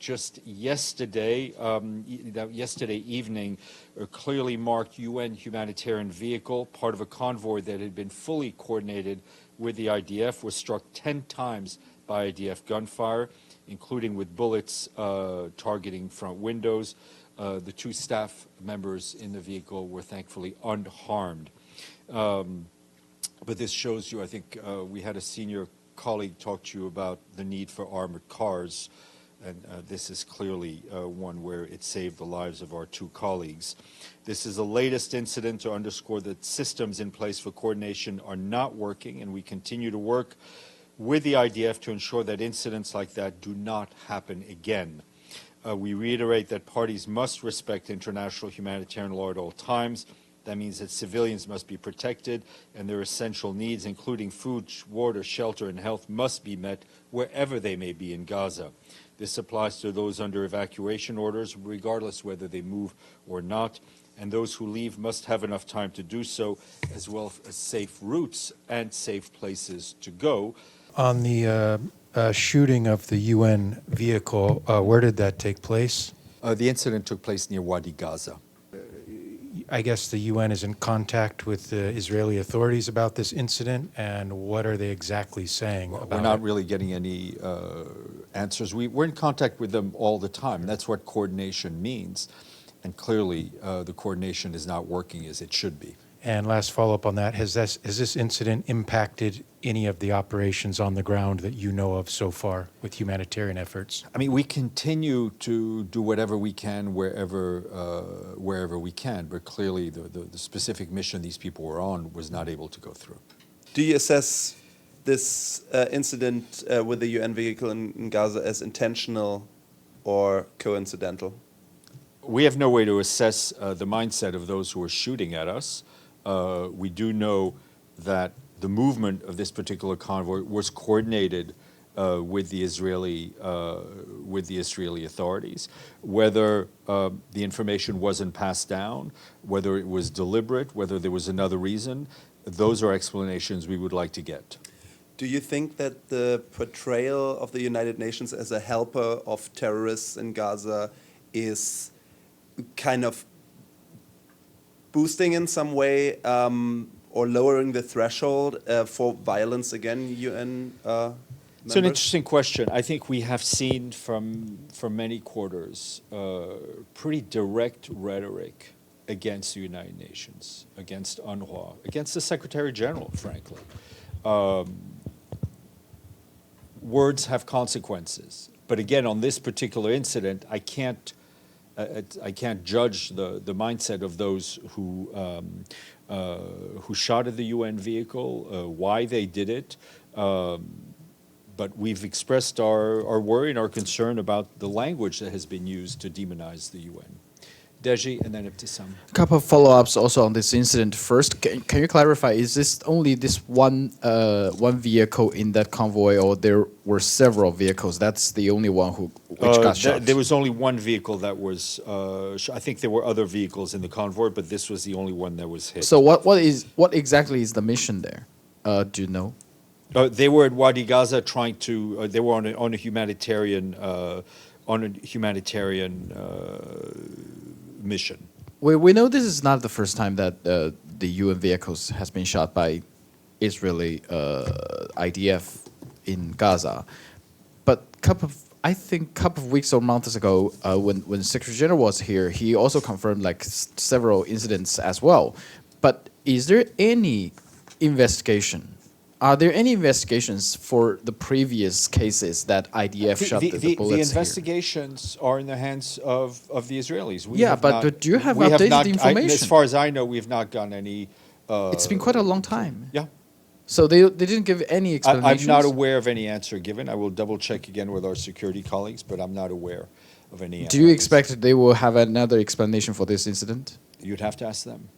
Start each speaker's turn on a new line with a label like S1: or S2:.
S1: just yesterday, yesterday evening, a clearly marked UN humanitarian vehicle, part of a convoy that had been fully coordinated with the IDF, was struck 10 times by IDF gunfire, including with bullets targeting front windows. The 2 staff members in the vehicle were thankfully unharmed. But this shows you, I think, we had a senior colleague talk to you about the need for armored cars, and this is clearly one where it saved the lives of our 2 colleagues. This is the latest incident to underscore that systems in place for coordination are not working, and we continue to work with the IDF to ensure that incidents like that do not happen again. We reiterate that parties must respect international humanitarian law at all times. That means that civilians must be protected and their essential needs, including food, water, shelter, and health, must be met wherever they may be in Gaza. This applies to those under evacuation orders, regardless whether they move or not, and those who leave must have enough time to do so, as well as safe routes and safe places to go.
S2: On the shooting of the UN vehicle, where did that take place?
S1: The incident took place near Wadi Gaza.
S2: I guess the UN is in contact with the Israeli authorities about this incident, and what are they exactly saying about it?
S1: We're not really getting any answers. We're in contact with them all the time. That's what coordination means, and clearly the coordination is not working as it should be.
S2: And last follow-up on that, has this incident impacted any of the operations on the ground that you know of so far with humanitarian efforts?
S1: I mean, we continue to do whatever we can wherever we can, but clearly the specific mission these people were on was not able to go through.
S3: Do you assess this incident with the UN vehicle in Gaza as intentional or coincidental?
S1: We have no way to assess the mindset of those who are shooting at us. We do know that the movement of this particular convoy was coordinated with the Israeli authorities. Whether the information wasn't passed down, whether it was deliberate, whether there was another reason, those are explanations we would like to get.
S3: Do you think that the portrayal of the United Nations as a helper of terrorists in Gaza is kind of boosting in some way or lowering the threshold for violence against UN members?
S1: It's an interesting question. I think we have seen from many quarters pretty direct rhetoric against the United Nations, against UNRWA, against the Secretary General, frankly. Words have consequences. But again, on this particular incident, I can't judge the mindset of those who shot at the UN vehicle, why they did it. But we've expressed our worry and our concern about the language that has been used to demonize the UN. Dezhi, and then Ibtisam.
S4: A couple of follow-ups also on this incident. First, can you clarify, is this only this one vehicle in that convoy, or there were several vehicles? That's the only one which got shot?
S1: There was only one vehicle that was, I think there were other vehicles in the convoy, but this was the only one that was hit.
S4: So what exactly is the mission there? Do you know?
S1: They were at Wadi Gaza trying to, they were on a humanitarian mission.
S4: We know this is not the first time that the UN vehicles has been shot by Israeli IDF in Gaza, but I think a couple of weeks or months ago, when Secretary General was here, he also confirmed like several incidents as well. But is there any investigation? Are there any investigations for the previous cases that IDF shot the bullets
S1: The investigations are in the hands of the Israelis.
S4: But do you have updated information?
S1: As far as I know, we've not gotten any.
S4: It's been quite a long time.
S1: Yeah.
S4: So they didn't give any explanations?
S1: I'm not aware of any answer given. I will double check again with our security colleagues, but I'm not aware of any answer.
S4: Do you expect they will have another explanation for this incident?
S1: You'd have to ask them.